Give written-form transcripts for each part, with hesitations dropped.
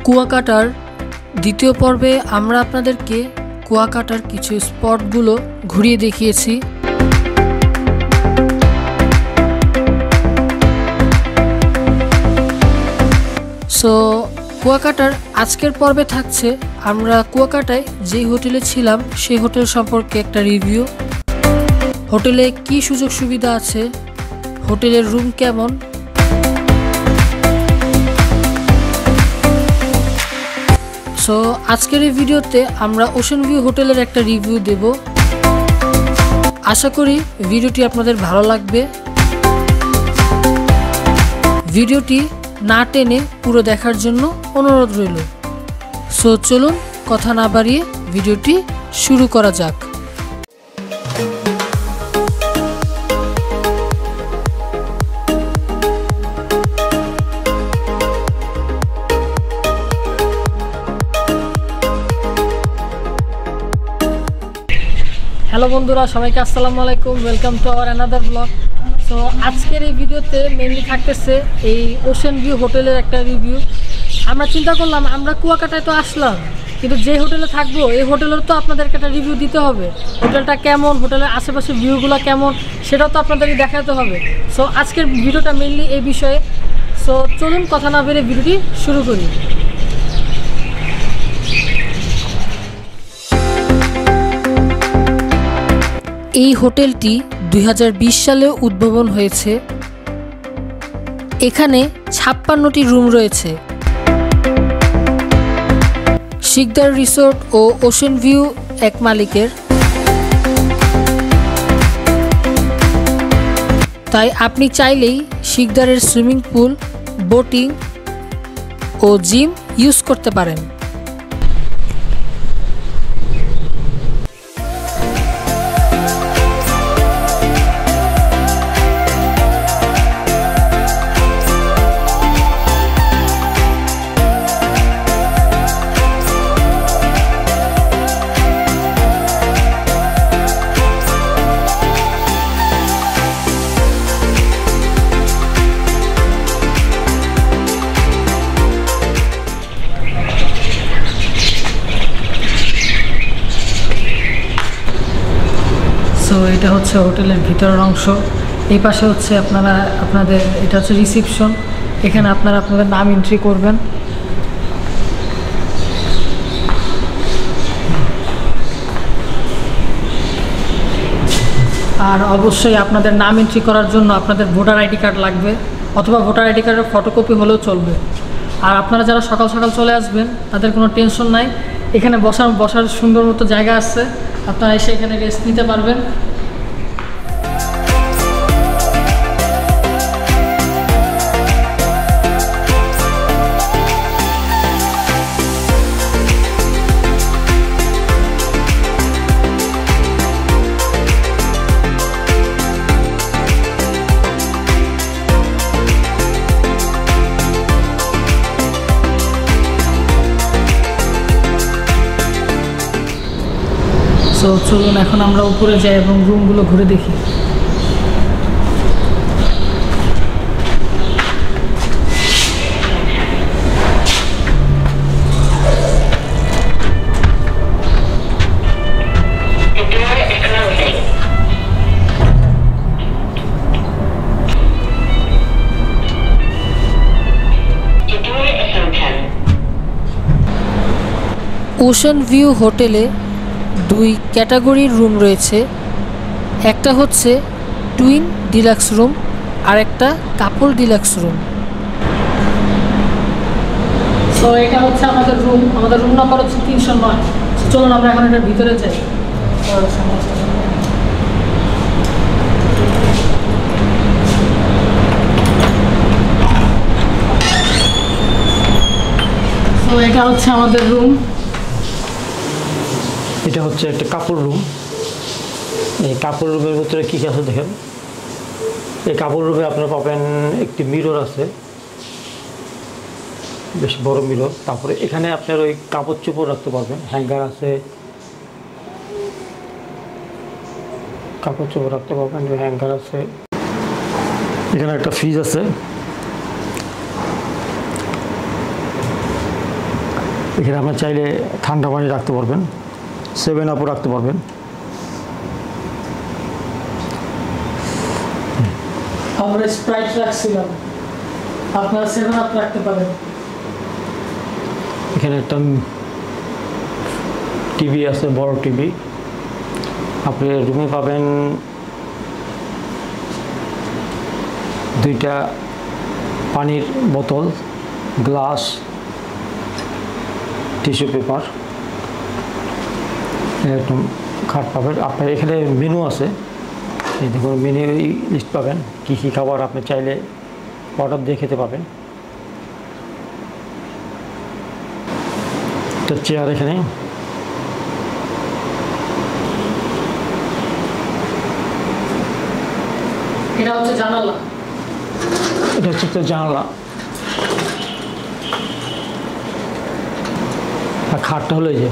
কুয়াকাটার দ্বিতীয় পর্বে আমরা আপনাদেরকে কুয়াকাটার কিছু স্পটগুলো ঘুরিয়ে দেখিয়েছি। সো কুয়াকাটার আজকের পর্বে থাকছে আমরা কুয়াকাটায় যেই হোটেলে ছিলাম সেই হোটেল সম্পর্কে একটা রিভিউ, হোটেলে কি সুযোগ সুবিধা আছে, হোটেলের রুম কেমন। সো আজকের এই ভিডিওতে আমরা ওশেন ভিউ হোটেলের একটা রিভিউ দেব। আশা করি ভিডিওটি আপনাদের ভালো লাগবে। ভিডিওটি না টেনে পুরো দেখার জন্য অনুরোধ রইল। সো চলুন কথা না বাড়িয়ে ভিডিওটি শুরু করা যাক। হ্যালো বন্ধুরা, সবাইকে আসসালামু আলাইকুম, welcome to our another blog. So আজকের এই ভিডিওতে মেনলি থাকতেছে এই ওশেন ভিউ হোটেলের একটা রিভিউ। আমরা চিন্তা করলাম আমরা কুয়াকাটায় তো আসলাম, কিন্তু যে হোটেলে থাকবো এই হোটেলের তো আপনাদেরকে একটা রিভিউ দিতে হবে। হোটেলটা কেমন, হোটেলের আশেপাশে ভিউগুলো কেমন, সেটাও তো আপনাদেরকে দেখাতে হবে। সো আজকের ভিডিওটা মেনলি এই বিষয়ে। সো চলুন কথা না বেরিয়ে ভিডিওটি শুরু করি। এই হোটেলটি 2020 সালে উদ্ভাবন হয়েছে। এখানে 56টি রুম রয়েছে। শিকদার রিসোর্ট ও ওশেন ভিউ এক মালিকের, তাই আপনি চাইলেই শিকদারের সুইমিং পুল, বোটিং ও জিম ইউজ করতে পারেন। তো এটা হচ্ছে হোটেলের ভিতরের অংশ। এই পাশে হচ্ছে আপনাদের এটা হচ্ছে রিসিপশন। এখানে আপনারা আপনাদের নাম এন্ট্রি করবেন। আর অবশ্যই আপনাদের নাম এন্ট্রি করার জন্য আপনাদের ভোটার আইডি কার্ড লাগবে, অথবা ভোটার আইডি কার্ডের ফটোকপি হলেও চলবে। আর আপনারা যারা সকাল সকাল চলে আসবেন তাদের কোনো টেনশন নাই, এখানে বসার সুন্দর মতো জায়গা আছে, আপনারা এসে এখানে রেস্ট নিতে পারবেন। তো চলুন এখন আমরা উপরে যাই এবং রুমগুলো ঘুরে দেখি। ওশেন ভিউ হোটেলে 2 ক্যাটাগরির রুম রয়েছে। একটা হচ্ছে টুইন ডিলাক্স রুম আর একটা কাপল ডিলাক্স রুম। তো এটা হচ্ছে আমাদের রুম নাম্বার হচ্ছে 309। চলুন আমরা এখন এটার ভিতরে যাই। তো এটা হচ্ছে আমাদের রুম। এটা হচ্ছে একটা কাপড় রুম। এই কাপড় রুমের ভিতরে কী আছে দেখেন। এই কাপড় রুমে আপনারা পাবেন একটি মিরর আছে, বেশ বড় মিরর। তারপরে এখানে আপনার ওই কাপড় চোপড় রাখতে পারবেন, হ্যাঙ্গার আছে, কাপড় চোপড় রাখতে পারবেন, হ্যাঙ্গার আছে। এখানে একটা ফ্রিজ আছে। এখানে আপনার চাইলে ঠান্ডা পানি রাখতে পারবেন, 7 আপও রাখতে পারবেন। আমরা স্প্রাইট রাখছিলাম, আপনারা 7 আপ রাখতে পারেন। এখানে একটা টিভি আছে, বড় টিভি। আপনি রুমে পাবেন 2টা পানির বোতল, গ্লাস, টিস্যু পেপার, এরকম খাট পাবেন। আপনার এখানে মেনু আছে, এই দেখুন মেনু লিস্ট পাবেন, কী কী খাবার আপনি চাইলে অর্ডার দিয়ে খেতে পাবেন। একটা চেয়ার এখানে, এটা হচ্ছে জানালা, এটা হচ্ছে একটা জানালা। আর খাটটা হলো এই যে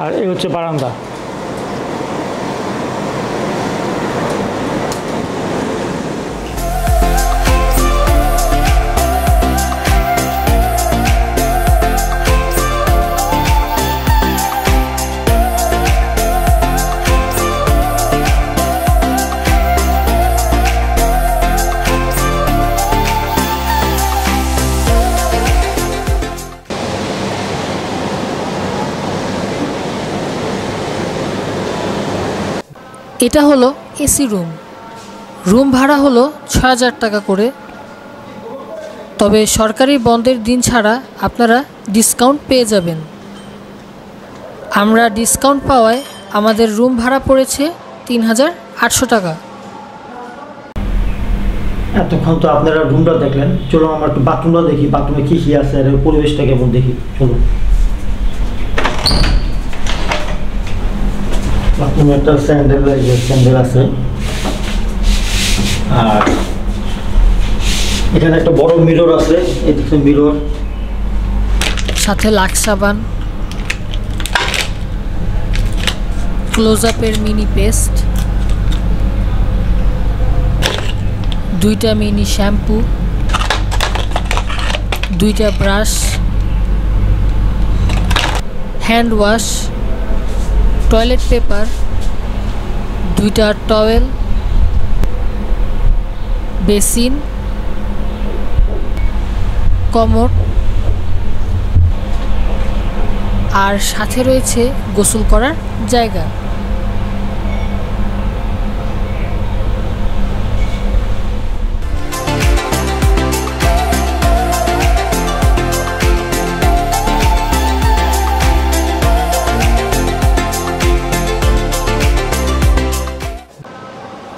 আর এই হচ্ছে বারান্দা। এটা হলো এসি রুম। রুম ভাড়া হলো ৬,০০০ টাকা করে, তবে সরকারি বন্ধের দিন ছাড়া আপনারা ডিসকাউন্ট পেয়ে যাবেন। আমরা ডিসকাউন্ট পাওয়ায় আমাদের রুম ভাড়া পড়েছে ৩,৮০০ টাকা। এতক্ষণ তো আপনারা রুমটা দেখলেন, চলো আমরা একটু বাথরুমটা দেখি, বাথরুমে কী কী আছে আর পরিবেশটা কেমন দেখি। চলো, বাথরুমে একটা স্যান্ডেল আছে, আর এখানে একটা বড় মিরর আছে, এই দেখুন মিরর, সাথে লাক্স সাবান, ক্লোজ আপের মিনি পেস্ট, 2টা মিনি শ্যাম্পু, 2টা brush, hand wash, toilet paper, 2টা টওয়েল, বেসিন, কমোড, আর সাথে রয়েছে গোসল করার জায়গা।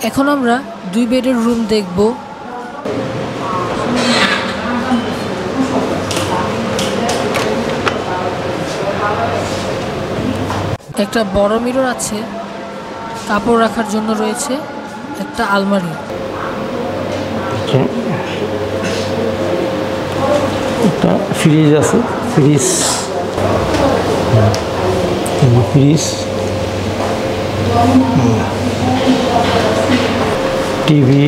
এখন আমরা 2 বেডের রুম দেখব। একটা বড় মিরর আছে, কাপড় রাখার জন্য রয়েছে একটা আলমারি। একটা ফ্রিজ আছে, ফ্রিজ টিভি,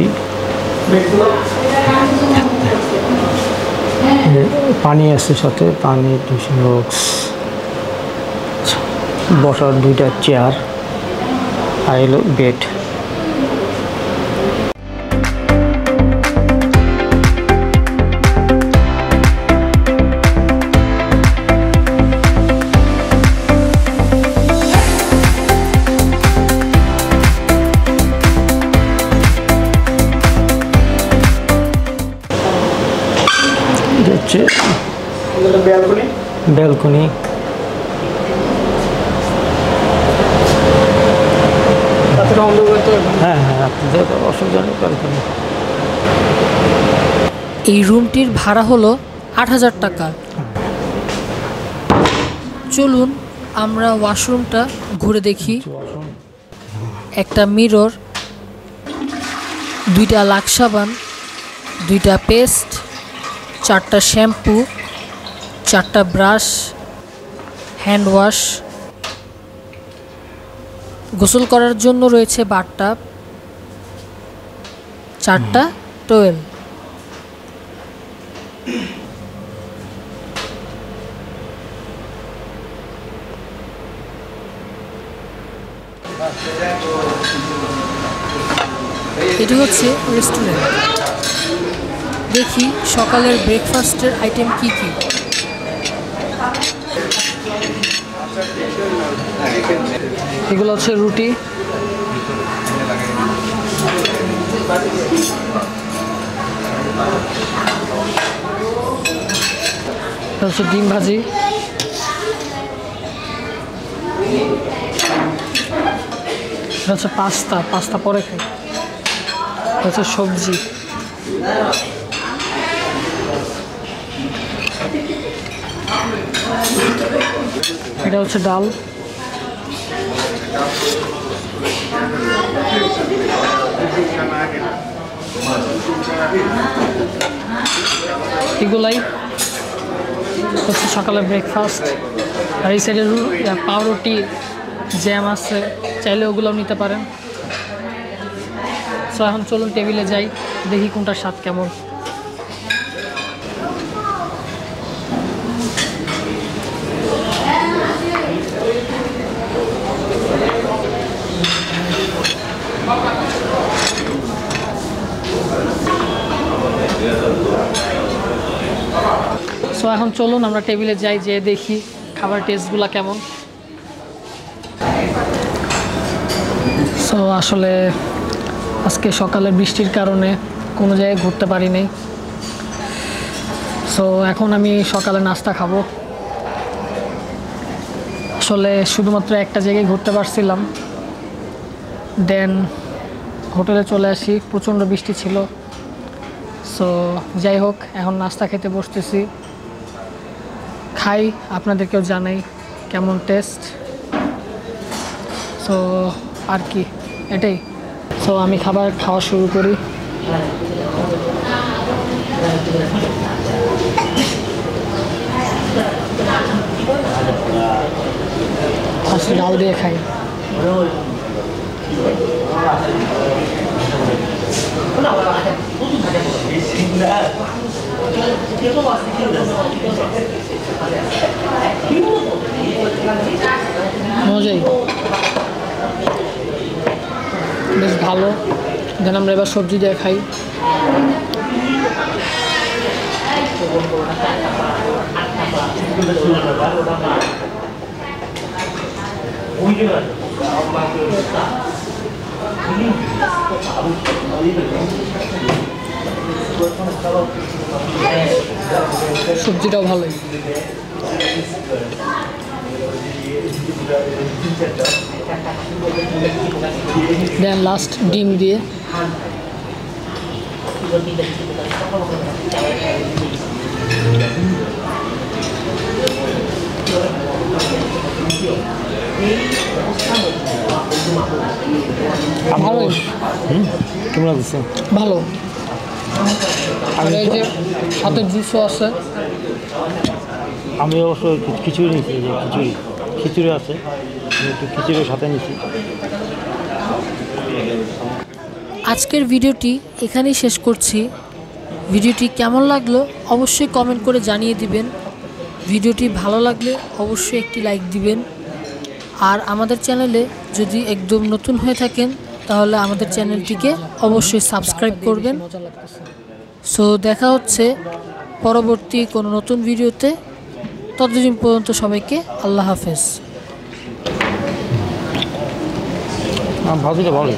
পানি আছে সাথে, পানি, টিফিন বক্স, বসার 2টা চেয়ার, আর এলো বেড। হচ্ছে ব্যালকনি, হ্যাঁ হ্যাঁ, আপনাদের অসুবিধা নেই, ব্যালকনি। এই রুমটির ভাড়া হলো ৮,০০০ টাকা। চলুন আমরা ওয়াশরুমটা ঘুরে দেখি। একটা মিরর, 2টা লাক্স সাবান, 2টা পেস্ট, 4টা শ্যাম্পু, 4টা ব্রাশ, হ্যান্ড ওয়াশ, গোসল করার জন্য রয়েছে বাথটাব, 4টা টোয়েল। এটি হচ্ছে রেস্টুরেন্ট। দেখি সকালের ব্রেকফাস্টের আইটেম কি কি। এগুলো হচ্ছে রুটি, হচ্ছে ডিম ভাজি, হচ্ছে পাস্তা পরে খাই, হচ্ছে সবজি, এটা হচ্ছে ডাল, এগুলাই হচ্ছে সকালের ব্রেকফাস্ট। আর এই সাইডে পাউরুটি, জ্যাম আছে, চাইলে ওগুলোও নিতে পারেন। সো এখন চলুন টেবিলে যাই, দেখি কোনটার স্বাদ কেমন। সো এখন চলুন আমরা টেবিলে যাই, যেয়ে দেখি খাবার টেস্টগুলো কেমন। সো আসলে আজকে সকালে বৃষ্টির কারণে কোনো জায়গায় ঘুরতে পারি নাই। সো এখন আমি সকালে নাস্তা খাবো। আসলে শুধুমাত্র একটা জায়গায় ঘুরতে পারছিলাম, দেন হোটেলে চলে আসি, প্রচণ্ড বৃষ্টি ছিল। সো যাই হোক, এখন নাস্তা খেতে বসতেছি, খাই, আপনাদেরকেও জানাই কেমন টেস্ট। সো আর কি, এটাই। সো আমি খাবার খাওয়া শুরু করি। ফার্স্ট ডাল দিয়ে খাই। মজাই, বেশ ভালো। দেন আমরা এবার সবজি দিয়ে খাই। সবজিটাও ভালোই। দেন লাস্ট ডিম দিয়ে। ভালোই, কেমন লাগছে? ভালো। আর এই যে সাথে জুসও আছে। আমি অবশ্য খিচুড়ি নিয়েছি, যে খিচুড়ি আছে, একটু খিচুড়ির সাথে নিয়েছি। আজকের ভিডিওটি এখানেই শেষ করছি। ভিডিওটি কেমন লাগলো অবশ্যই কমেন্ট করে জানিয়ে দিবেন। ভিডিওটি ভালো লাগলে অবশ্যই একটি লাইক দিবেন। আর আমাদের চ্যানেলে যদি একদম নতুন হয়ে থাকেন তাহলে আমাদের চ্যানেলটিকে অবশ্যই সাবস্ক্রাইব করবেন। সো দেখা হচ্ছে পরবর্তী কোনো নতুন ভিডিওতে। ততদিন পর্যন্ত সবাইকে আল্লাহ হাফেজ। ভাজিটা ভালো।